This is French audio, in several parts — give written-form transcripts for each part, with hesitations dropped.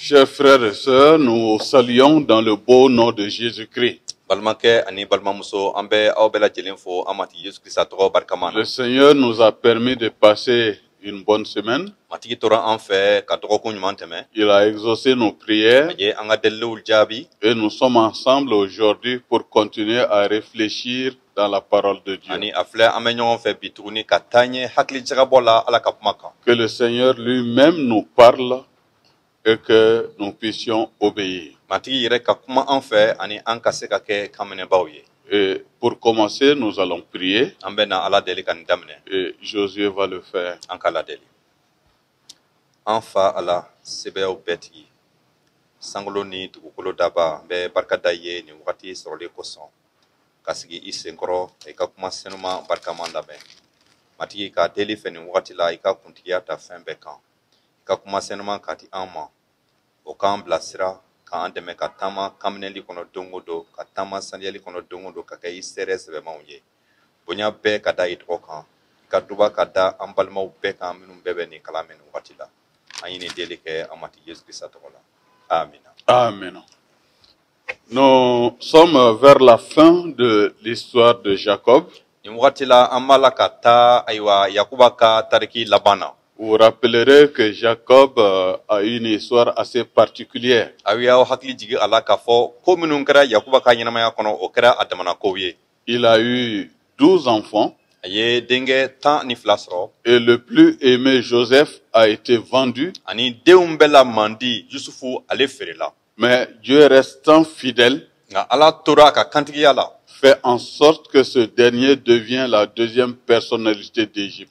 Chers frères et sœurs, nous saluons dans le beau nom de Jésus-Christ. Le Seigneur nous a permis de passer une bonne semaine. Il a exaucé nos prières et nous sommes ensemble aujourd'hui pour continuer à réfléchir dans la parole de Dieu. Que le Seigneur lui-même nous parle et que nous puissions obéir. Et pour commencer, nous allons prier. Et Josué va le faire. Anfa ala sebeo beti sangoloni tukukolo daba be barkadaye ni wakati sorole koson kasigi isenkoro eka kuma senuma barkamanda be mati ka deli feni wakati la eka kuntiya ta fembe kan eka kuma senuma kati ama o kan blasira kan andeme katama kamneli kono dongodo katama sandiali kono dongodo ka kai seres be maunye bonya be kada itoko ka duba kada ambalma be kan minum bebe ni kalamen wakati la. Amen. Amen. Nous sommes vers la fin de l'histoire de Jacob. Vous vous rappellerez que Jacob a une histoire assez particulière. Il a eu 12 enfants. Et le plus aimé Joseph a été vendu. Mais Dieu restant fidèle fait en sorte que ce dernier devient la deuxième personnalité d'Égypte.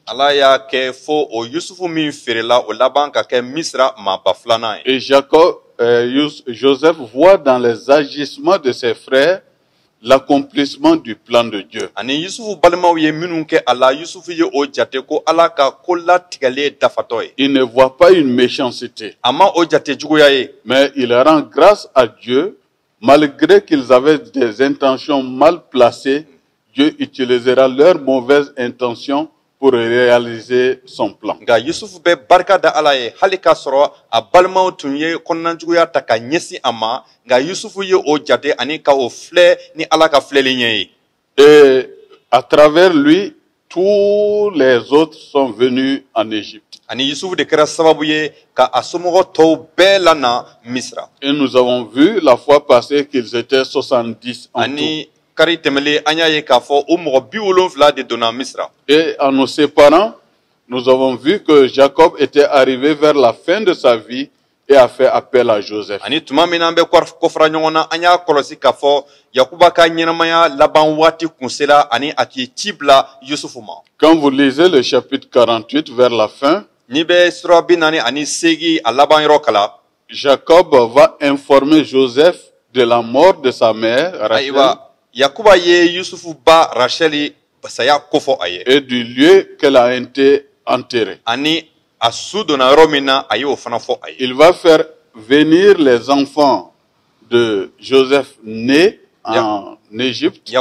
Et Joseph voit dans les agissements de ses frères l'accomplissement du plan de Dieu. Il ne voit pas une méchanceté, mais il rend grâce à Dieu. Malgré qu'ils avaient des intentions mal placées, Dieu utilisera leurs mauvaises intentions pour réaliser son plan. Et à travers lui, tous les autres sont venus en Égypte. Et nous avons vu la fois passée qu'ils étaient 70 en tout. Et en nous séparant, nous avons vu que Jacob était arrivé vers la fin de sa vie et a fait appel à Joseph. Quand vous lisez le chapitre 48 vers la fin, Jacob va informer Joseph de la mort de sa mère, Rachel, et du lieu qu'elle a été enterrée. Il va faire venir les enfants de Joseph nés en Égypte,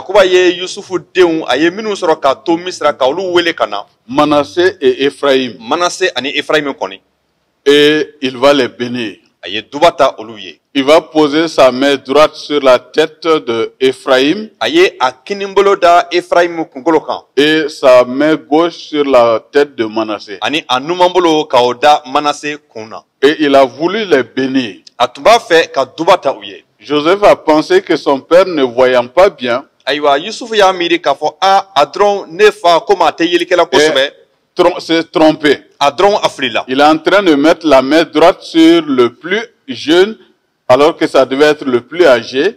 Manassé et Ephraïm, et il va les bénir. Il va poser sa main droite sur la tête de Ephraïm et sa main gauche sur la tête de Manassé. Et il a voulu les bénir. Joseph a pensé que son père, ne voyant pas bien, s'est trompé. Il est en train de mettre la main droite sur le plus jeune, alors que ça devait être le plus âgé.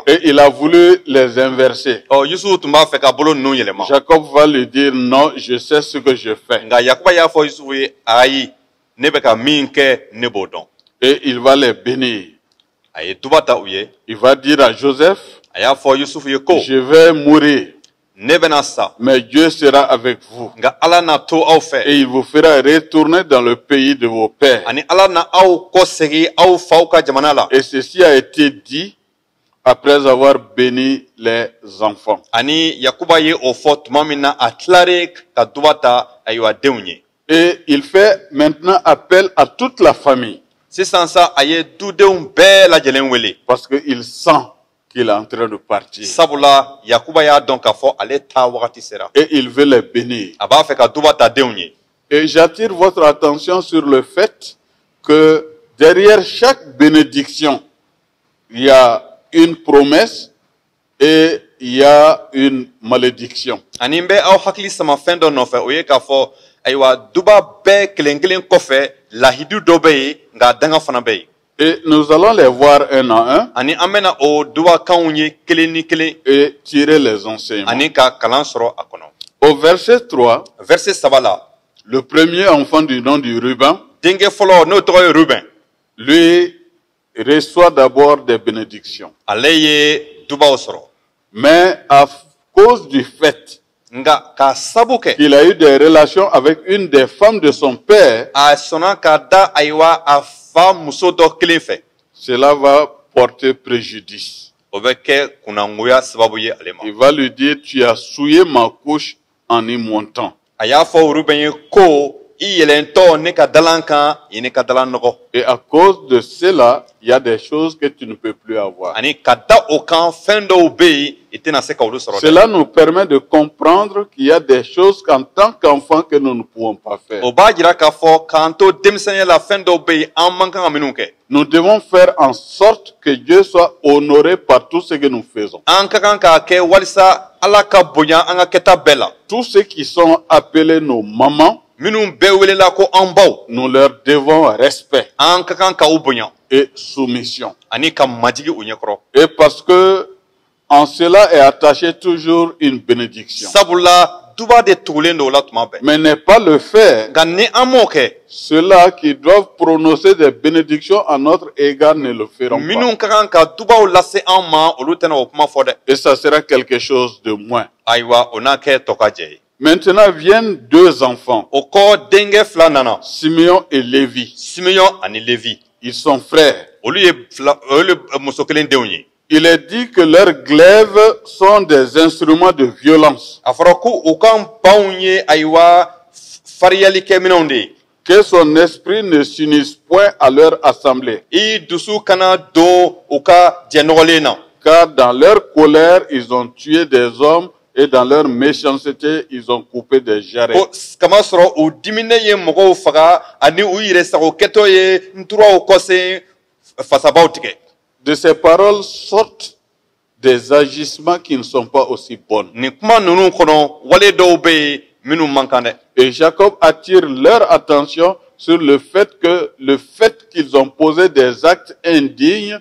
Et il a voulu les inverser. Jacob va lui dire non, je sais ce que je fais. Et il va les bénir. Il va dire à Joseph, je vais mourir, mais Dieu sera avec vous. Et il vous fera retourner dans le pays de vos pères. Et ceci a été dit après avoir béni les enfants. Ani Yakuba ye o fɔ tuma min na a tilare ka duba ta ayiwa denw ye. Et il fait maintenant appel à toute la famille. Sisan sa a ye dudenw bɛɛ lajɛlen wele. Parce qu'il sent qu'il est en train de partir. Sabula Yakuba y'a dɔn k'a fɔ ale taa wagati sera. Et il veut les bénir. A b'a fɛ ka duba ta denw ye. Et j'attire votre attention sur le fait que derrière chaque bénédiction, il y a une promesse et il y a une malédiction. Ani bɛ aw hakili sama fɛn dɔ nɔfɛ o ye k'a fɔ ayiwa duba bɛɛ kelen kelen kɔfɛ lahidu dɔ bɛ yen nka danga fana bɛ yen. Et nous allons les voir un à un. Ani an bɛna o dubakanw ye kelen ni kelen. Et tirer les enseignements. Ani ka kalan sɔrɔ a kɔnɔ. Au verset 3, Verset 3 la. le premier enfant du nom du Ruben, Denkɛ fɔlɔ n'o tɔgɔ ye Ruben. lui reçoit d'abord des bénédictions. Ale ye dubaw sɔrɔ. Mais à cause du fait Nga k'a sabu kɛ. qu'il a eu des relations avec une des femmes de son père, A sɔnna k'a da ayiwa a fa muso dɔ kelen fɛ. cela va porter préjudice. O bɛ kɛ kunnangoya sababu ye ale ma. Il va lui dire, tu as souillé ma couche en y montant. A y'a fɔ Ruben ye ko i yɛlɛntɔ ne ka dalan kan i ne ka dalan nɔgɔ. Et à cause de cela, il y a des choses que tu ne peux plus avoir. Ani ka da o kan fɛn dɔw bɛ yen i tɛna se k'olu sɔrɔ dɛ. Cela nous permet de comprendre qu'il y a des choses qu'en tant qu'enfants que nous ne pouvons pas faire. O b'a jira k'a fɔ k'an to denmisɛnniya la fɛn dɔw bɛ yen an man kan ka minnu kɛ. Nous devons faire en sorte que Dieu soit honoré par tout ce que nous faisons. An ka kan k'a kɛ walisa Ala ka bonya an ka kɛta bɛɛ la. Tous ceux qui sont appelés nos mamans, Minnu bɛɛ welela ko an baw. nous leur devons respect An ka kan ka u bonya et soumission. ani ka majigi u ɲɛkɔrɔ. Et parce que en cela est attachée toujours une bénédiction. Sabula duba de tugulen don o la tuma bɛɛ. Mais n'est pas le fait, Nka ni an m'o kɛ. ceux-là qui doivent prononcer des bénédictions à notre égard ne le feront Minnu pas. ka kan ka dubaw lase an ma olu tɛna o kuma fɔ dɛ. Et ça sera quelque chose de moins. Ayiwa o n'a kɛ tɔ ka jɛ ye. Maintenant viennent deux enfants, O kɔ denkɛ fila nana. Simeon et Lévi. Simeon ani Levi. Ils sont frères. Olu ye muso kelen denw ye. Il est dit que leurs glaives sont des instruments de violence. A fɔra ko u ka baw ye ayiwa fariyalikɛminɛnw de ye. Que son esprit ne s'unisse point à leur assemblée. I dusu kana don u ka jɛnɔgɔlen na. Car dans leur colère, ils ont tué des hommes et dans leur méchanceté, ils ont coupé des jarrets. Ko kama sɔrɔ u diminen ye mɔgɔw faga ani u yɛrɛ sago kɛtɔ ye nturaw kɔsen fasabaw tigɛ. De ces paroles sortent des agissements qui ne sont pas aussi bons. Nin kuma ninnu kɔnɔ wale dɔw bɛ yen minnu man kan dɛ. Et Jacob attire leur attention sur le fait qu'ils ont posé des actes indignes,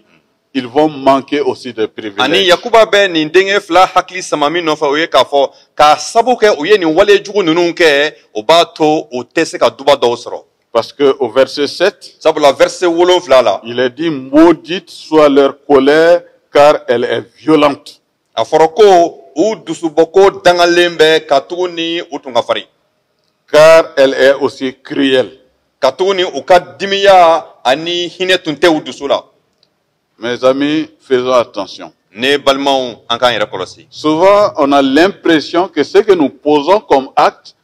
ils vont manquer aussi de Ani privilèges. Yakuba bɛ nin denkɛ fila hakili sama min nɔfɛ o ye k'a fɔ k'a sabu kɛ u ye nin wale jugu ninnu kɛ o b'a to u tɛ se ka duba dɔw sɔrɔ. Parce que au verset 7, Sabula verset 7 la. il est dit, maudite soit leur colère, car elle est violente. A fɔra ko u dusubɔko dangalen bɛ ka tugu ni u tun ka farin. Car elle est aussi cruelle. Ka tugu ni u ka dimiya ani hinɛ tun tɛ u dusu la. Mes amis, faisons attention. Ne balimaw an k'an yɛrɛ kɔlɔsi. Souvent, on a l'impression que ce que nous posons comme acte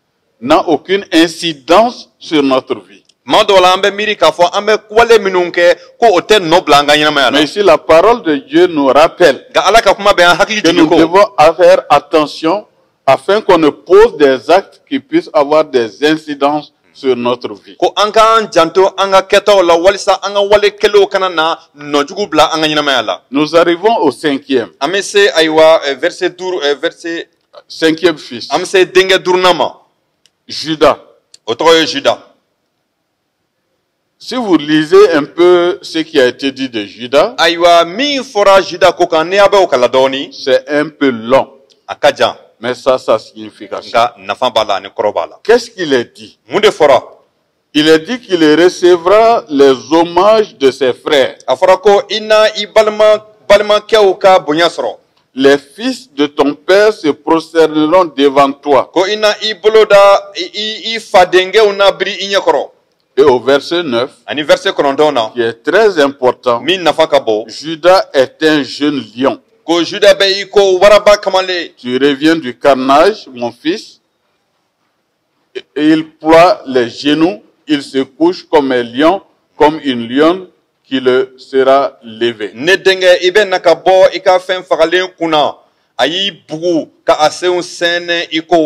n'a aucune incidence sur notre vie. Tuma dɔw la an bɛ miiri k'a fɔ an bɛ wale minnu kɛ ko o tɛ nɔ bila an ka ɲɛnamaya la. Mais ici, la parole de Dieu nous rappelle Nka Ala ka kuma bɛ an hakili que jigin nous ko devons faire attention afin qu'on ne pose des actes qui puissent avoir des incidences sur notre vie. ko an k'an janto an ka kɛtaw la walisa an ka wale kɛlenw kana na nɔjugu bila an ka ɲɛnamaya la. Nous arrivons au cinquième An bɛ se ayiwa verset 5 verset cinquième fils, an bɛ se denkɛ duurunan ma. Judas. O tɔgɔ ye Juda. Si vous lisez un peu ce qui a été dit de Judas, Ayiwa min fɔra Juda ko kan n'i y'a bɛ o kala dɔɔni c'est un peu long, a ka jan mais ça a sa signification. nka nafa b'a la ani kɔrɔ b'a la. Qu'est-ce qu'il est dit? Mun de fɔra? Il est dit qu'il recevra les hommages de ses frères. A fɔra ko i na i balimakɛw ka bonya sɔrɔ. Les fils de ton père se prosterneront devant toi. Ko i na i bolo da i fadenkɛw na biri i ɲɛkɔrɔ. Et au verset 9, ani verset 9 na qui est très important, min nafa ka bon Judas est un jeune lion. ko juda be iko waraba kamale Tu reviens du carnage, mon fils, et il ploie les genoux, il se couche comme un lion, comme une lionne qui le sera levé. ne denge ibe naka bo ika fen fagalen kuna ayi bugu ka aseun sene iko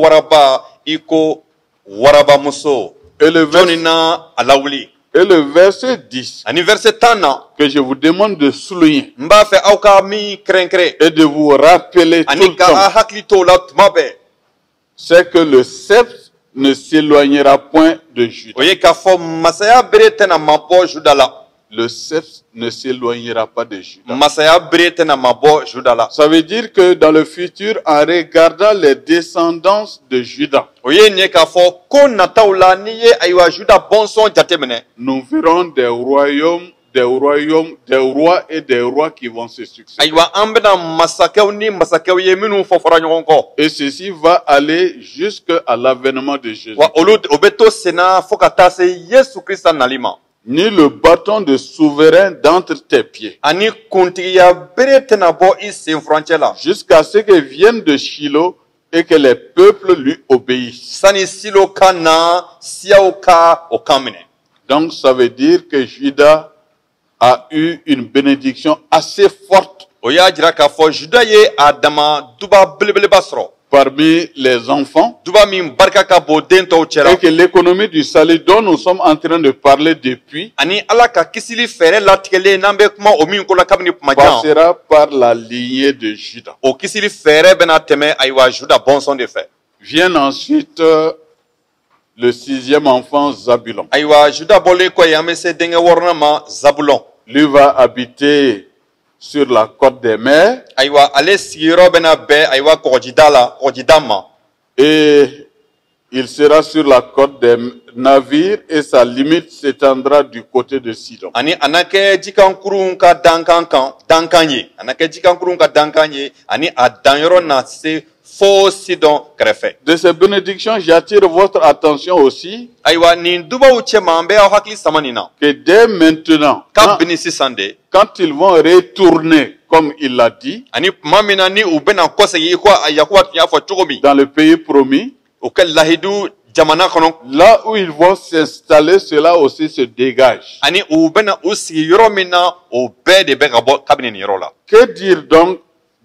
waraba muso Et le jonina alawli verset 10, ani verset 10 na que je vous demande de souligner mba fe auka mi krenkre et de vous rappeler tout ani le ka temps, hakli to la tmabe c'est que le sceptre ne s'éloignera point de Judas. oye ka fo masaya berete na mabo judala Le sceptre ne s'éloignera pas de Judas. masaya berete na mabo judala Ça veut dire que dans le futur, en regardant les descendants de Judas, oye ne ka fo ko natawla ni ye aywa juda bonson jatemene nous verrons des royaumes, des rois et des rois qui vont se succéder. aywa ambena masakew ni masakew ye minu fo fora nyogon ko Et ceci va aller jusqu'à l'avènement de Jésus. wa olu obeto sena fo kata se Yesu Krista nalima Ni le bâton de souverain d'entre tes pieds, ani kuntiya berete na bo isen frontière la jusqu'à ce que vienne de Shiloh et que les peuples lui obéissent. sani silo kana siauka okamene Donc ça veut dire que Judas a eu une bénédiction assez forte oya jira ka fo juda ye adama duba belebele basro parmi les enfants, duba min barka ka bo den to chera et que l'économie du salut dont nous sommes en train de parler depuis ani ala ka kisili fere la tigele nambe kuma o min ko la kabni majan passera par la lignée de Judas. o kisili fere bena teme aywa juda bonson de fait Vient ensuite le sixième enfant, Zabulon. aywa juda bole ko yame se denge worna ma zabulon Lui va habiter sur la côte des mers aywa ale sigiro bena be aywa kojidama et il sera sur la côte des navires et sa limite s'étendra du côté de Sidon. ani anake jikankurun ka dankanye anake jikankurun ka dankanye ani adanyoro na se fo sidon krefe De ces bénédictions, j'attire votre attention aussi aywa ni duba uche mambe au hakli samanina que dès maintenant, ka binisi sande quand ils vont retourner, comme il l'a dit, ani mamina ni ubena kose yiko ayakuwa ya fo chogomi dans le pays promis, okel lahidu jamana kono là où ils vont s'installer, cela aussi se dégage. ani ubena usi yoro mina obe de be gabo kabini ni yoro la Que dire donc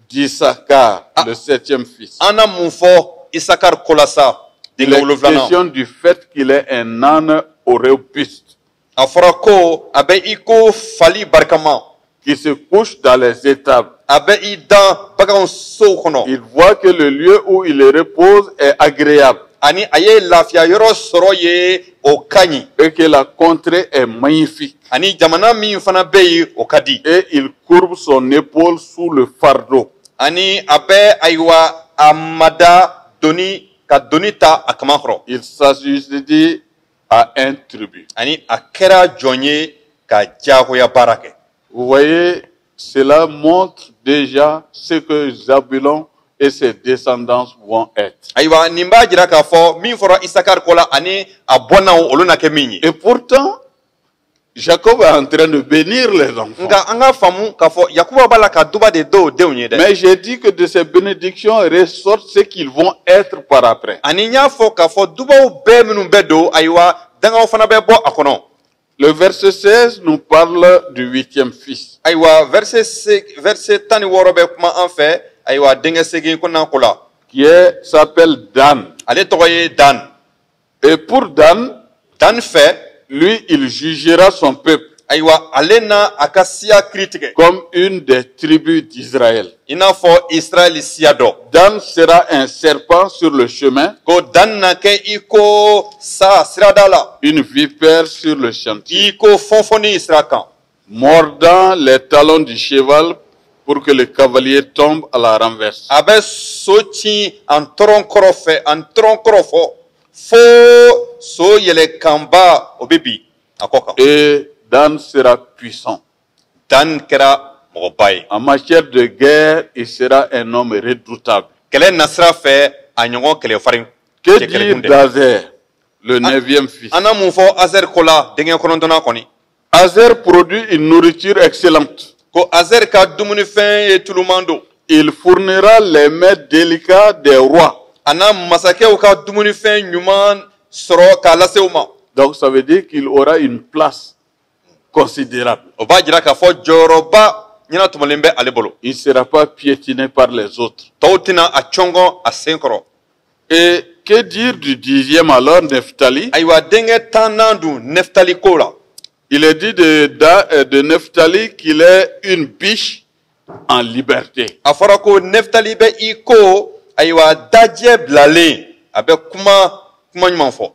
d'Issachar, le septième fils? ana mufo isakar kolasa Il dinga est ulovlana question du fait qu'il est un âne auréopuste afora ko abe iko fali barkama qui se couche dans les étables. abe ida bagan so kono Il voit que le lieu où il repose est agréable ani aye lafia yoro soro ye o kanyi et que la contrée est magnifique. ani jamana min fana beyi o kadi Et il courbe son épaule sous le fardeau. ani abe aywa amada doni ka donita akamakhro Il s'assujettit à un tribut. ani akera jonye ka jahoya barake Vous voyez, cela montre déjà ce que Zabulon et ses descendants vont être. aywa nimba jira ka fo min foro isakar kola ani abona oluna ke minyi Et pourtant, Jacob est en train de bénir les enfants. nga anga famu ka fo yakuba bala ka duba de do deunye de Mais j'ai dit que de ces bénédictions ressortent ce qu'ils vont être par après. ani nya fo ka fo duba be minun be do aywa danga fana be bo akono Le verset 16 nous parle du huitième fils. aywa verset tani woro be kuma en fait aywa denga segi ko nan kula Qui s'appelle Dan. ale toye dan Et pour Dan, dan fait lui, il jugera son peuple aywa alena akasia critique comme une des tribus d'Israël. ina fo israel siado Dan sera un serpent sur le chemin, ko dan na ke iko sa siradala une vipère sur le chantier, iko fonfoni israkan mordant les talons du cheval pour que le cavalier tombe à la renverse. abe sochi en tron krofo fo so yele kamba obebi akoka Et Dan sera puissant. dan kera mobai En matière de guerre, il sera un homme redoutable. kele nasra fe a ɲɔgɔn kɛlɛ farin Que cɛ kɛlɛ dire kunde. d'Azer, le 9e fils. Ana mun fɔ Azer ko la denkɛ kɔnɔntɔnnan kɔni. Azer produit une nourriture excellente. Ko Azer ka dumunifɛn ye tuluman don. Il fournira les mets délicats des rois. Ana masakɛw ka dumunifɛn ɲuman sɔrɔ k'a lase u ma. Donc ça veut dire qu'il aura une place considérable. O b'a jira k'a fɔ jɔyɔrɔba ɲɛnatumanlen bɛ ale bolo. Il ne sera pas piétiné par les autres. Tɔw tɛna a cɔngɔn a sen kɔrɔ. Et que dire du 10e alors, Nephtali? Ayiwa denkɛ 10nan dun Neftali ko la. Il est dit de Nephtali qu'il est une biche en liberté. A fɔra ko Neftali bɛ I ko ayiwa dajɛ bilalen a bɛ kuma ɲuman fɔ.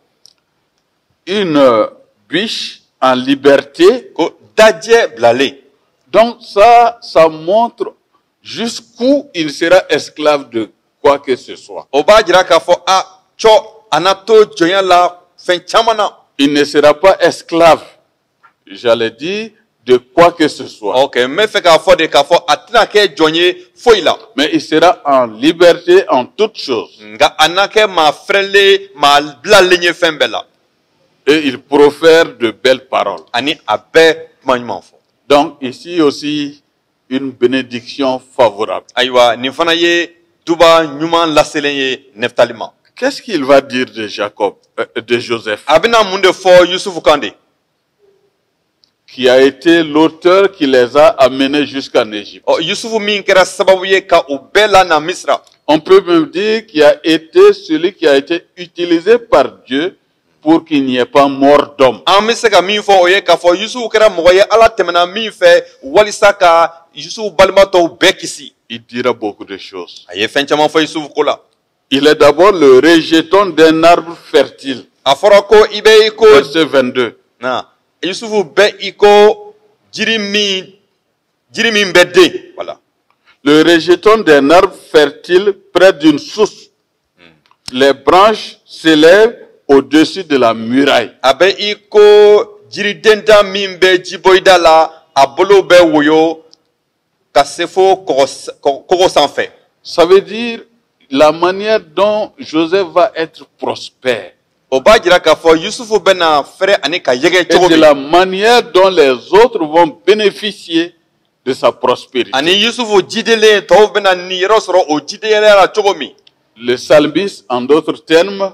Une biche en liberté. Ko dajɛ bilalen. Donc ça montre jusqu'où il sera esclave de quoi que ce soit. O b'a jira k'a fɔ a cɔ a na to jɔnya la fɛn caman na. Il ne sera pas esclave, j'allais dire, de quoi que ce soit. Ok, n bɛ fɛ k'a fɔ de k'a fɔ a tɛna kɛ jɔn ye foyi la. Mais il sera en liberté en toutes choses. Nka a na kɛ maa fɛrɛlen maa bilalen ye fɛn bɛɛ la. Et il profère de belles paroles. Ani a bɛɛ kuma ɲuman fɔ. Donc ici aussi une bénédiction favorable. Ayiwa nin fana ye duba ɲuman laselen ye Neftali ma. Qu'est-ce qu'il va dire de Jacob, de Joseph, A bɛna mun de fɔ Yusufu kan de. qui a été l'auteur qui les a amenés jusqu'en Égypte? Ɔ Yusufu min kɛra sababu ye ka u bɛɛ la na Misira. On peut même dire qu'il a été celui qui a été utilisé par Dieu pour qu'il n'y ait pas mort d'homme. An bɛ se ka min fɔ o ye k'a fɔ Yusufu kɛra mɔgɔ ye Ala tɛmɛna min fɛ walisa ka Yusufu balima tɔw bɛɛ kisi. Il dira beaucoup de choses. A ye fɛn caman fɔ Yusufu ko la. Il est d'abord le rejeton d'un arbre fertile. A fɔra ko i bɛ I ko Verset 22. na Yusufu bɛ I ko jiri min bɛ den. Voilà. Le rejeton d'un arbre fertile près d'une source. Les branches s'élèvent au-dessus de la muraille. A bɛ I ko jiridenda min bɛ jiboyida la a bolo bɛ woyo ka se fo kogo sanfɛ. Ça veut dire la manière dont Joseph va être prospère. O b'a jira k'a fɔ Yusufu bɛna fɛrɛ ani ka yɛgɛ Et cogo de min. la manière dont les autres vont bénéficier de sa prospérité. Ani Yusufu jidelen tɔw bɛna niyɔrɔ sɔrɔ o jidenya la cogo min. Le psalmiste, en d'autres termes,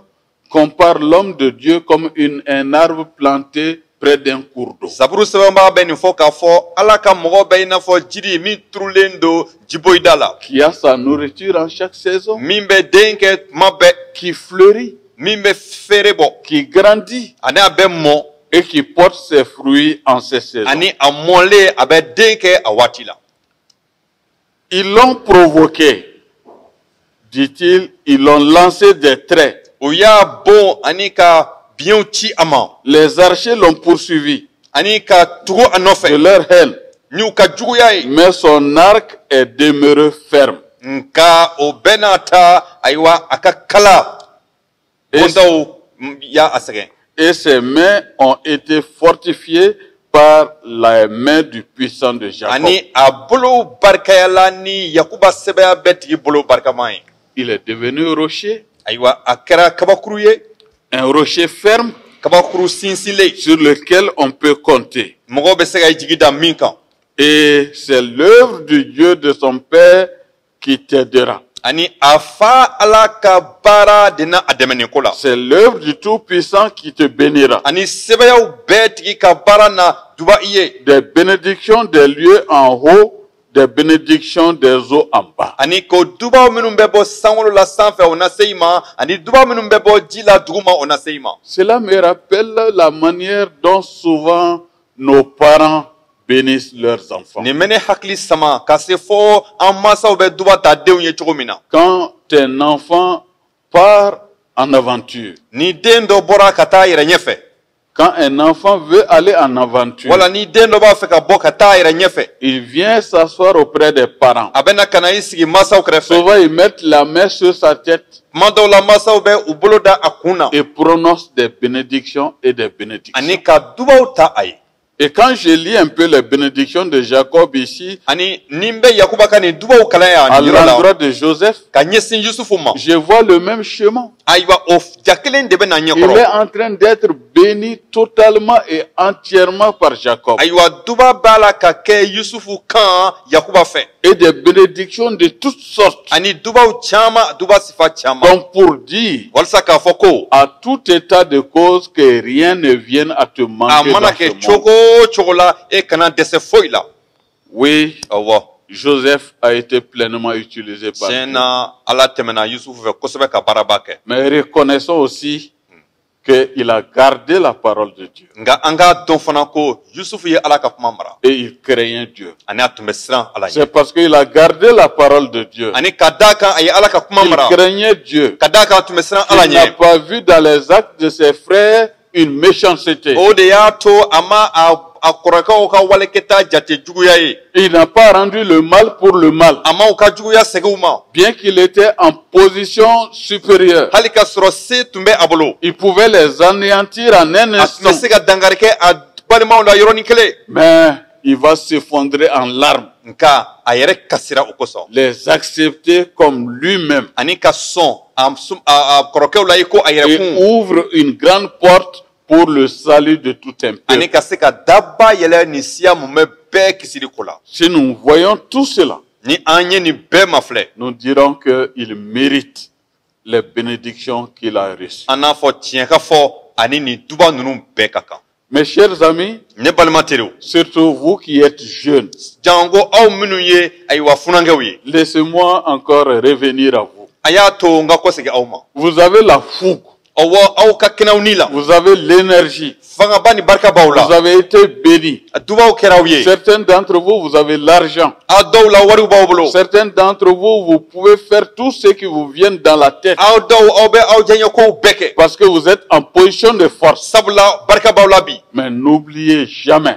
compare l'homme de Dieu comme un arbre planté près d'un cours d'eau. Zaburu sɛbɛnbaa bɛ nin fɔ k'a fɔ Ala ka mɔgɔ bɛ I n'a fɔ jiri min turulen don jiboyida la. Qui a sa nourriture en chaque saison, Min bɛ den kɛ tuma bɛɛ. qui fleurit, Min bɛ feere bɔ. qui grandit Ani a bɛ mɔn. et qui porte ses fruits en ces saisons. Ani a mɔnlen a bɛ den kɛ a waati la. Ils l'ont provoqué, dit-il, ils l'ont lancé des traits. O y'a bon ani ka biyɛnw ci a ma. Les archers l'ont poursuivi Ani ka tugu a de nɔfɛ. leur haine, N'u ka juguya ye. mais son arc est demeuré ferme. Nka o bɛɛ n'a ta ayiwa a ka kala. Bondaw y'a a sɛgɛn. Et ses mains ont été fortifiées par la main du puissant de Jacob. Ani a bolo barikayala ni Yakuba sɛbɛya bɛɛ tigi bolo barikama ye. Il est devenu rocher, Ayiwa a kɛra kabakuru ye. un rocher ferme Kabakuru sinsinlen. sur lequel on peut compter. Mɔgɔw bɛ se ka I jigi da min kan. Et c'est l'œuvre du Dieu de son père qui t'aidera. Ani a fa Ala ka baara de na a dɛmɛ nin ko la. C'est l'œuvre du Tout-Puissant qui te bénira. Ani sɛbɛyaw bɛɛ tigi ka baara na duba I ye. Des bénédictions des lieux en haut, des bénédictions des eaux en bas. Ani ko dubaw minnu bɛ bɔ sankolo la sanfɛ o na se I ma. Ani dubaw minnu bɛ bɔ ji la duguma o na se I ma. Cela me rappelle la manière dont souvent nos parents bénissent leurs enfants. Nin bɛ ne hakili sama ka se fo an mansaw bɛ duba ta denw ye cogo min na. Quand un enfant part en aventure, Ni den dɔ bɔra ka taa yɛrɛ ɲɛfɛ. quand un enfant veut aller en aventure, Wala ni den dɔ b'a fɛ ka bɔ ka taa yɛrɛ ɲɛfɛ. il vient s'asseoir auprès des parents. A bɛna ka na I sigi mansaw kɛrɛfɛ. Souvent, ils mettent la main sur sa tête Tuma dɔw la mansaw bɛ u bolo da a kun na. et prononcent des bénédictions et des bénédictions. Ani ka dubaw ta a ye. Et quand je lis un peu les bénédictions de Jacob ici, Ani ni n bɛ Yakuba ka nin dubaw kalan yan à nin yɔrɔ la l'endroit de Joseph, ka ɲɛsin Yusufu ma. je vois le même chemin. ayiwa o ja kelen de bɛ na Il est ɲɛkɔrɔ en train d'être béni totalement et entièrement par Jacob. ayiwa duba b'a la ka kɛ yusufu kan yakuba fɛ Et des bénédictions de toutes sortes. ani dubaw caman duba sifa caman Donc pour dire walasa k'a fɔ ko à tout état de cause que rien ne vienne à te a manquer mana dans ce kɛ monde. cogo o cogo la e kana dɛsɛ foyi la Oui, awɔ Joseph a été pleinement utilisé par tiɲɛ Dieu. na ala tɛmɛna yusufu fɛ kosɛbɛ ka baaraba kɛ Mais reconnaissons aussi qu'il a gardé la parole de Dieu. nka an k'a dɔn fana ko yusufu ye ala ka kuma mara Et il craignait Dieu. ani a tun bɛ siran ala ɲɛ C'est parce qu'il a gardé la parole de Dieu. ani ka d'a kan a ye ala ka kuma Il mara craignait Dieu. ka d'a kan a tun bɛ siran ala Il n'a ɲɛ pas vu dans les actes de ses frères une méchanceté. o de y'a to a ma a kɔrɔkɛw ka walekɛta jate juguya ye Il n'a pas rendu le mal pour le mal. a ma u ka juguya segin u ma Bien qu'il était en position supérieure, hali ka sɔrɔ se tun bɛ a bolo il pouvait les anéantir en un a tun instant. bɛ se ka dankari kɛ a balimaw la yɔrɔnin kelen Mais il va s'effondrer en larmes, nka a yɛrɛ kasira o kosɔn les accepter comme lui-même ani ka sɔn a kɔrɔkɛw la i ko a et yɛrɛkun ouvre une grande porte pour le salut de tout un ani peuple. ka se ka daba yɛlɛ nin siya mun bɛ bɛɛ kisiri ko la Si nous voyons tout cela, ni an ye nin bɛɛ ma filɛ nous dirons qu'il mérite les bénédictions qu'il a reçues. an n'a fɔ tiɲɛ ka fɔ ani nin duba ninnu bɛɛ ka kan Mes chers amis, ne balima teriw surtout vous qui êtes jeunes, jango aw minnu ye ayiwa funankɛw ye laissez-moi encore revenir à vous. a y'a to n ka kɔsegi aw ma Vous avez la fougue, ɔwɔ aw ka kɛnɛw ni la vous avez l'énergie, fangaba ni barika b'aw vous la avez été bénis. dubaw kɛra aw ye Certains d'entre vous, vous avez l'argent. aw dɔw la wariw b'aw bolo Certains d'entre vous, vous pouvez faire tout ce qui vous vient dans la tête aw dɔw aw bɛ aw diyaɲɛkow bɛɛ kɛ parce que vous êtes en position de force. sabula barika b'aw la bi Mais n'oubliez jamais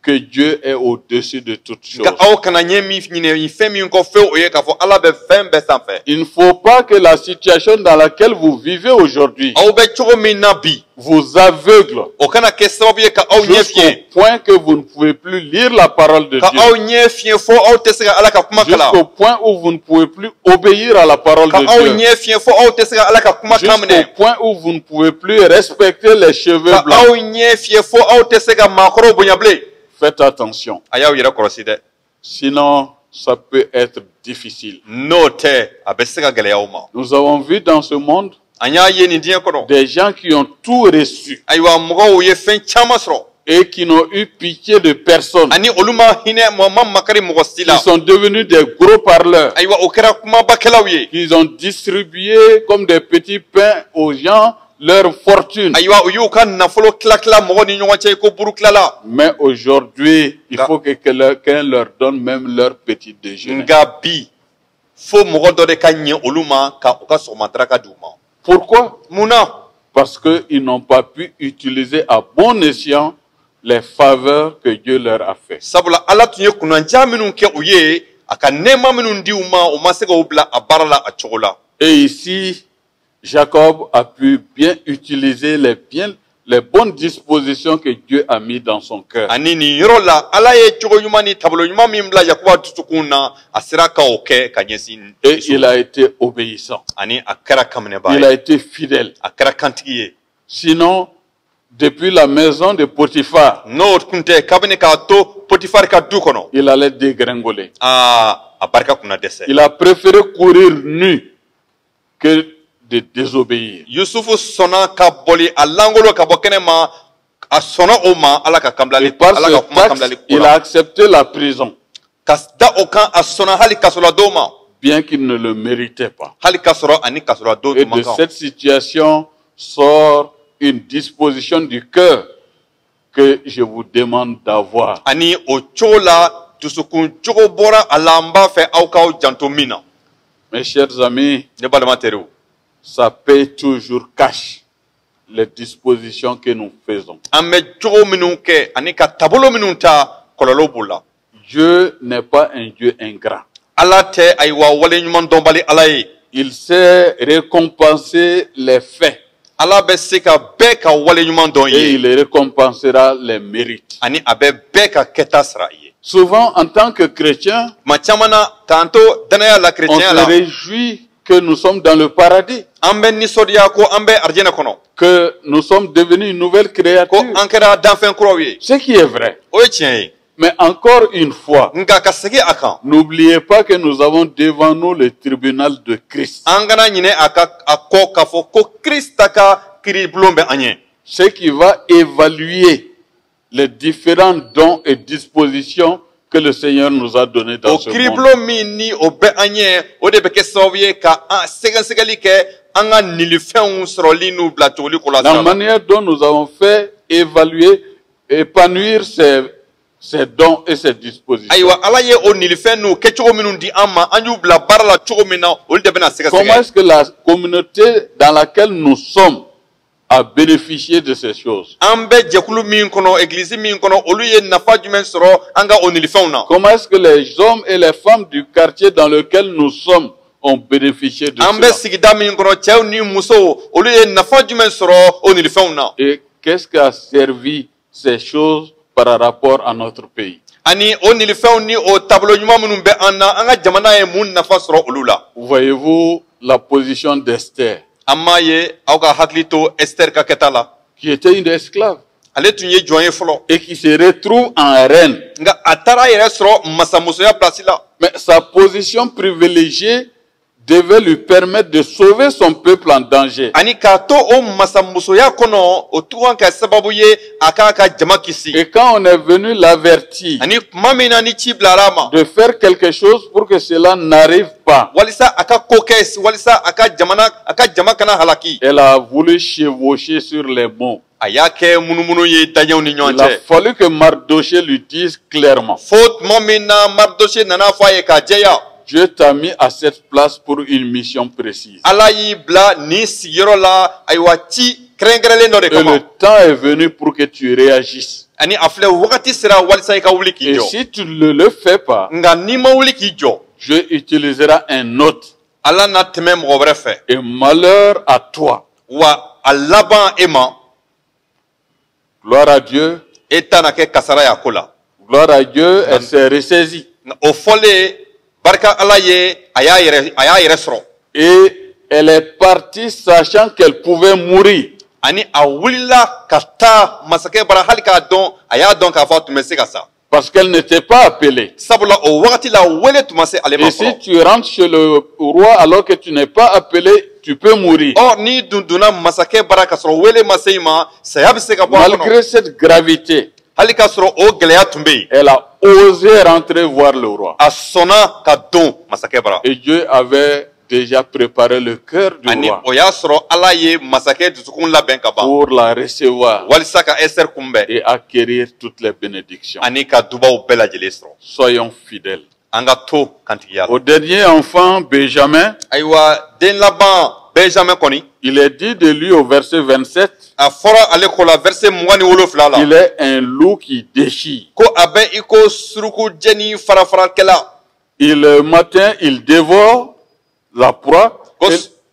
que Dieu est au-dessus de toutes choses. nka aw kana ɲɛ min ɲinɛ nin fɛn min kɔ fewu o ye k'a fɔ ala bɛ fɛn bɛɛ sanfɛ Il ne faut pas que la situation dans laquelle vous vivez aujourd'hui aw bɛ cogo min na bi vous aveugle o kana kɛ sababu ye ka aw ɲɛ jusqu'au fiɲɛ point que vous ne pouvez plus lire la parole de ka Dieu. aw ɲɛ fiɲɛ fo aw tɛ se ka ala ka kuma kala Jusqu'au point où vous ne pouvez plus obéir à la parole ka de aw Dieu. ɲɛ fiɲɛ fo aw tɛ se ka ala ka kuma kan Jusqu'au minɛ point où vous ne pouvez plus respecter les cheveux ka blancs. aw ɲɛ fiɲɛ fo aw tɛ se ka maakɔrɔw bonya bilen Faites attention. a y'aw yɛrɛ kɔlɔsi dɛ Sinon, ça peut être difficile. n'o tɛ a bɛ se ka gɛlɛya aw ma Nous avons vu dans ce monde an y'a ye nin diɲɛ kɔnɔ des gens qui ont tout reçu ayiwa mɔgɔw ye fɛn caman sɔrɔ et qui n'ont eu pitié de personne. ani olu ma hinɛ ma makari mɔgɔ si Qui la sont devenus des gros parleurs. ayiwa o kɛra kumabakɛlaw ye Ils ont distribué comme des petits pains aux gens leur fortune. ayiwa u y'u ka nafolo tila mɔgɔw ni ɲɔgɔn cɛ i ko buru tilala Mais aujourd'hui, il faut que quelqu'un leur donne même leur petit déjeuner. nka bi fo mɔgɔ dɔ de ka ɲɛ olu ma ka u ka sɔgɔmadaraka d'u ma Pourquoi? mun na Parce qu'ils n'ont pas pu utiliser à bon escient les faveurs que Dieu leur a fait. sabula ala tun ye kunnadiya minnu kɛ u ye a ka nɛɛma minnu di u ma se k'o bila a baara la a cogo la Et ici, Jacob a pu bien utiliser les bonnes dispositions que Dieu a mis dans son cœur. ani nin yɔrɔ la ala ye cogo ɲuman ni taabolo ɲuman min bila yakuba dusukun na a sera ka o kɛ ka ɲɛsin Et il a été obéissant. ani a kɛra kaminɛba Il a ye été fidèle. a kɛra kantigi ye Sinon, depuis la maison de Potiphar, n'o tun tɛ kabini k'a to potifari ka du kɔnɔ il allait dégringoler. a barika kunna dɛsɛ Il a préféré courir nu que de désobéir. yusufu sɔnna ka bɔli a langolo ka bɔ kɛnɛ ma a sɔnna o ma ala ka kanbilali Et par ala ka ce kuma texte, kanbilali ko il a la accepté la prison, ka da o kan a sɔnna hali kasoladenw ma bien qu'il ne le méritait pas. hali k'a sɔrɔ ani kasoladenw Et tun man de kan cette situation sort une disposition du cœur que je vous demande d'avoir. ani o cogo la dusukun cogo bɔra a la n b'a fɛ aw k'aw janto min na Mes chers amis, ne balima teriw ça paye toujours cash les dispositions que nous faisons. an bɛ cogo minnu kɛ ani ka taabolo minnu ta kɔlɔlɔ b'o la Dieu n'est pas un Dieu ingrat. ala tɛ ayiwa wale ɲuman dɔnbali ala ye Il sait récompenser les faits ala bɛ se ka bɛɛ ka wale ɲuman dɔn et ye il récompensera les mérites. ani a bɛ bɛɛ ka kɛta sara i ye Souvent, en tant que chrétien, tuma caman na k'an to danaya la on kerecɛnya se la réjouit que nous sommes dans le paradis, an bɛ nisɔndiya ko an bɛ arijɛnɛ kɔnɔ, que nous sommes devenus une nouvelle ko créature. an kɛra danfɛn kuraw ye. Ce qui est vrai. O ye tiɲɛ ye. Mais encore une fois, Nka ka segin a kan, n'oubliez pas que nous avons devant nous le tribunal de Christ. an kana ɲinɛ a kɔ k'a fɔ ko Krista ka kiiribulon bɛ an ɲɛ. Ce qui va évaluer les différents dons et dispositions que le Seigneur nous a donnés dans O ce monde. kiiribulon min ni o bɛ an ɲɛ, o de bɛ kɛ sababu ye ka an sɛgɛsɛgɛli kɛ an ka nilifɛnw sɔrɔli n'u bila cogoli ko la La sira la. manière dont nous avons fait évaluer, épanouir ces dons et ces dispositions. Ayiwa, Ala ye o nilifɛn n'u kɛcogo minnu di an ma, an y'u bila baara la cogo min na, olu de bɛna Comment sɛgɛsɛgɛ. est-ce que la communauté dans laquelle nous sommes a bénéficié de ces choses? An bɛ jɛkulu min kɔnɔ, église min kɔnɔ, olu ye nafa jumɛn sɔrɔ an ka o nilifɛnw na? Comment est-ce que les hommes et les femmes du quartier dans lequel nous sommes ont bénéficié de An bɛ cela? sigida min kɔnɔ, cɛw ni musow, olu ye nafa jumɛn sɔrɔ o nilifɛnw na? Et qu'est-ce qu'a servi ces choses par rapport à notre pays? Ani o nilifɛnw ni o taabolo ɲuman minnu bɛ an na, an ka jamana ye mun nafa sɔrɔ olu la? Voyez-vous la position d'Esther, An m'a ye aw ka hakili to Esther ka kɛta la. qui était une esclave Ale tun ye jɔn ye fɔlɔ, et qui se retrouve en reine. nka a taara a yɛrɛ sɔrɔ masamusoya pilasi la. Mais sa position privilégiée devait lui permettre de sauver son peuple en danger. Ani k'a to o masamusoya kɔnɔ, o tun kan kɛ sababu ye a k'a ka jama kisi. Et quand on est venu l'avertir Ani tuma min na ni ci bilara a ma, de faire quelque chose pour que cela n'arrive pas, walisa a ka ko kɛ, walisa a ka jama kana halaki. elle a voulu chevaucher sur les mots. A y'a kɛ munumunu ye daɲɛw ni ɲɔgɔn Il a cɛ. fallu que Mardoché lui dise clairement, Fo tuma min na Maridoshe nana fɔ a ye k'a jɛya, Dieu t'a mis à cette place pour une mission précise. Ala y'i bila nin sigiyɔrɔ la, ayiwa ci kɛrɛnkɛrɛnlen dɔ de Et kama. le temps est venu pour que tu réagisses. Ani a filɛ wagati sera walisa i ka wuli k'i Et jɔ. si tu ne le fais pas, Nka n'i ma wuli k'i jɔ, Dieu utilisera un autre. Ala na tɛmɛ mɔgɔ wɛrɛ fɛ. Et malheur à toi. Wa a laban e ma, Gloire à Dieu. e ta na kɛ kasara y'a ko la. Gloire à Dieu, elle s'est ressaisie. Nka o fɔlen, barika Ala ye a y'a yɛrɛ sɔrɔ. Et elle est partie sachant qu'elle pouvait mourir. Ani a wulila ka taa masakɛ bara hali k'a dɔn, a y'a dɔn k'a fɔ a tun bɛ se ka sa. Parce qu'elle n'était pas appelée. Sabula o wagati la wele tun ma se ale ma Et si fɔlɔ. tu rentres chez le roi alors que tu n'es pas appelé, tu peux mourir. Ɔ n'i donna masakɛ bara ka sɔrɔ wele ma se i ma, saya bɛ se ka bɔ a kɔnɔ. Malgré cette gravité, Hali k'a sɔrɔ o gɛlɛya tun bɛ yen, elle a osé rentrer voir le roi. a sɔnna ka don masakɛ bara. Et Dieu avait déjà préparé le cœur du Ani roi o y'a sɔrɔ Ala ye masakɛ dusukun labɛn ka ban, pour la recevoir walisa ka Esther kunbɛn, et acquérir toutes les bénédictions. ani ka dubaw bɛɛ lajɛlen sɔrɔ. Soyons fidèles. An ka to kantigiya la. Au dernier enfant, Benjamin, Ayiwa, den laban Benjamin kɔni, il est dit de lui au verset 27, a fɔra ale ko la verset 27 la, il est un loup qui déchire. ko a bɛ i ko suruku jɛni farafarakɛla. Le matin, il dévore la proie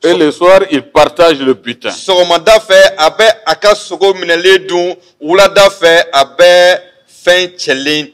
et le soir, il partage le butin. Sɔgɔmada fɛ a bɛ a ka sogo minɛlen dun, wulada fɛ a bɛ fɛn cɛlen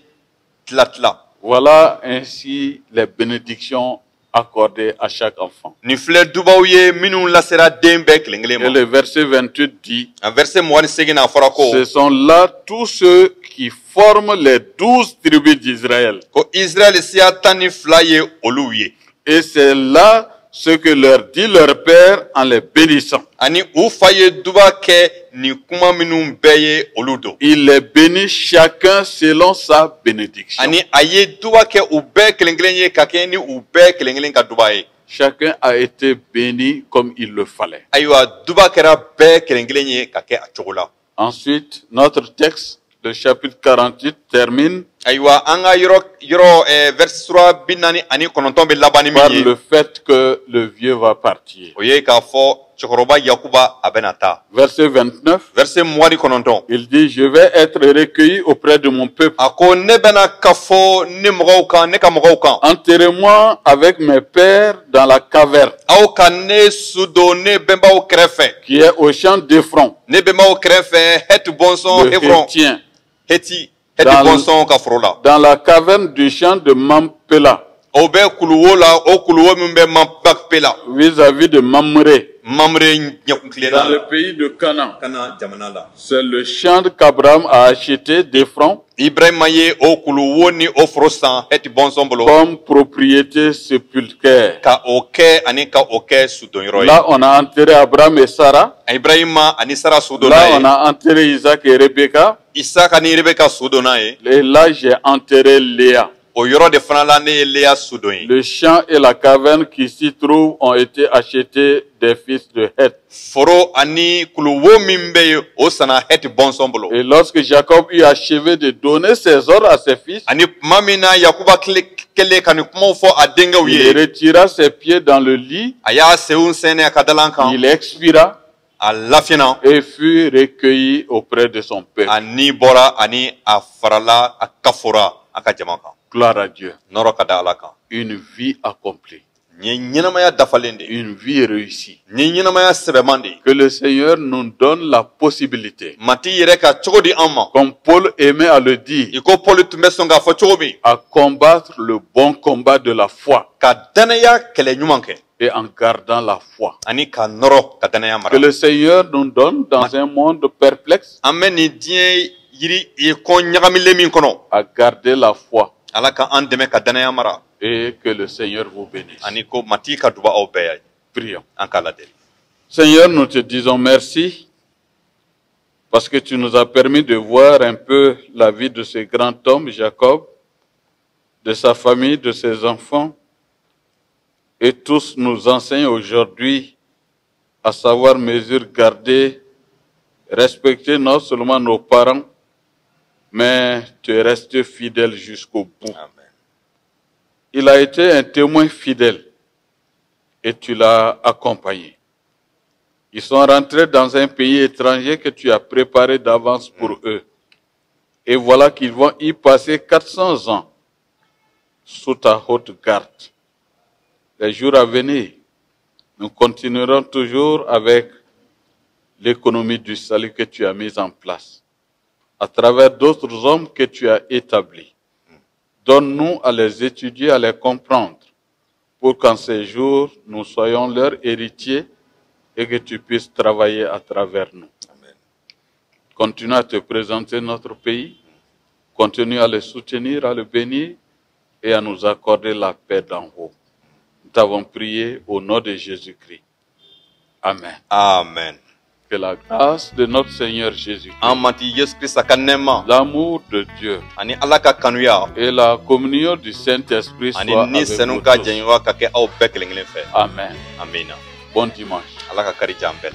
tila. Voilà ainsi les bénédictions accordées à chaque enfant. Nin filɛ dubaw ye minnu lasera den bɛɛ kelen kelen Et ma. le verset 28 dit, A verset 28 a fɔra ko, ce sont là tous ceux qui forment les 12 tribus d'Israël. ko Israël siya 12 ye olu ye. Et c'est là ce que leur dit leur père en les bénissant. Ani u fa ye duba kɛ nin kuma minnu bɛɛ ye olu don. Il les bénit chacun selon sa bénédiction. Ani a ye duba kɛ u bɛɛ kelen kelen ye ka kɛ ni u bɛɛ kelen kelen ka duba ye. Chacun a été béni comme il le fallait. Ayiwa, duba kɛra bɛɛ kelen kelen ye ka kɛ a cogo la. Ensuite, notre texte, le chapitre 48, termine Ayiwa, an ka yɔrɔ verset 49 bɛ laban ni par min ye, le fait que le vieux va partir. o ye k'a fɔ cɛkɔrɔba Yakuba a bɛna taa. Verset 29, Verset 29, il dit, je vais être recueilli auprès de mon peuple. a ko ne bɛna kafo ne mɔgɔw kan, ne ka mɔgɔw kan. Enterrez-moi avec mes pères dans la caverne Aw ka ne sudon ne bɛnbaw kɛrɛfɛ, qui est au champ d'Ephron, ne bɛnbaw kɛrɛfɛ Heti bɔnsɔn le Hebron, Hétien, Heti Dans- bɔnsɔn ka foro la. dans la caverne du champ de Mampela. Obe kuluwola o kuluwo mimbe mampak pela. vis-à-vis de Mamré, Mamre dans nyakuklera le pays de Canaan. kana jamanala. C'est le champ qu'Abraham a acheté d'Ephron Ibrahima ye o kuluwo ni o frosan heti bonsombolo. comme propriété sépulcraire. Ka oke ani ka oke sudonroy. Là, on a enterré Abraham et Sarah. Ibrahima ani Sara Là, sudonay. on a enterré Isaac et Rebecca. Isaka ni Rebeka sudonay. Et là, j'ai enterré Léa. O yoro de fana ne Lea sudoy. Le champ et la caverne qui s'y trouvent ont été achetés des fils de Heth. Foro ani kuluwo mimbe o sana heti bonsombolo. Et lorsque Jacob eut achevé de donner ses ordres à ses fils, Ani mamina Yakuba kele kani kumo fo adenga il wiye. retira ses pieds dans le lit, Aya seun sene akadalankan. il expira A lafina. et fut recueilli auprès de son peuple. Ani bora ani afarala akafora akajamaka. Gloire à Dieu. Noro kada alaka. Une vie accomplie, Nye nyinamaya dafalende. une vie réussie. Nye nyinamaya sebemande. Que le Seigneur nous donne la possibilité, Mati yere ka chogodi amma. comme Paul aimait à le dire, Iko poli tumesonga fo chogobi. à combattre le bon combat de la foi Ka danaya kele nyumanke. et en gardant la foi. Ani ka noro ka danaya Que mara. le Seigneur nous donne dans un monde perplexe Ameni die yiri iko nyagamile min kono. à garder la foi Ala ka an deme ka danaya mara. et que le Seigneur vous bénisse. Ani ko mati ka duba o beya. Prions. An kala deli. Seigneur, nous te disons merci parce que tu nous as permis de voir un peu la vie de ce grand homme, Jacob, de sa famille, de ses enfants, et tous nous enseignent aujourd'hui à savoir mesure garder, respecter non seulement nos parents, mais te rester fidèle jusqu'au bout. Amen. Il a été un témoin fidèle et tu l'as accompagné. Ils sont rentrés dans un pays étranger que tu as préparé d'avance pour eux. Et voilà qu'ils vont y passer 400 ans sous ta haute garde. Les jours à venir, nous continuerons toujours avec l'économie du salut que tu as mise en place, à travers d'autres hommes que tu as établis. Donne-nous à les étudier, à les comprendre, pour qu'en ces jours, nous soyons leurs héritiers et que tu puisses travailler à travers nous. Amen. Continue à te présenter notre pays, continue à le soutenir, à le bénir et à nous accorder la paix d'en haut. Nous t'avons prié au nom de Jésus-Christ. Amen. Amen. Que la grâce de notre Seigneur Jésus, Amati Yesu Christ kanema. l'amour de Dieu Ani alaka kanuya. et la communion du Saint-Esprit Ani soient ni avec nous senuka tous. jenwa kake au bekelenglen fe. Amen. Amina. Bon dimanche. Alaka kari jambel.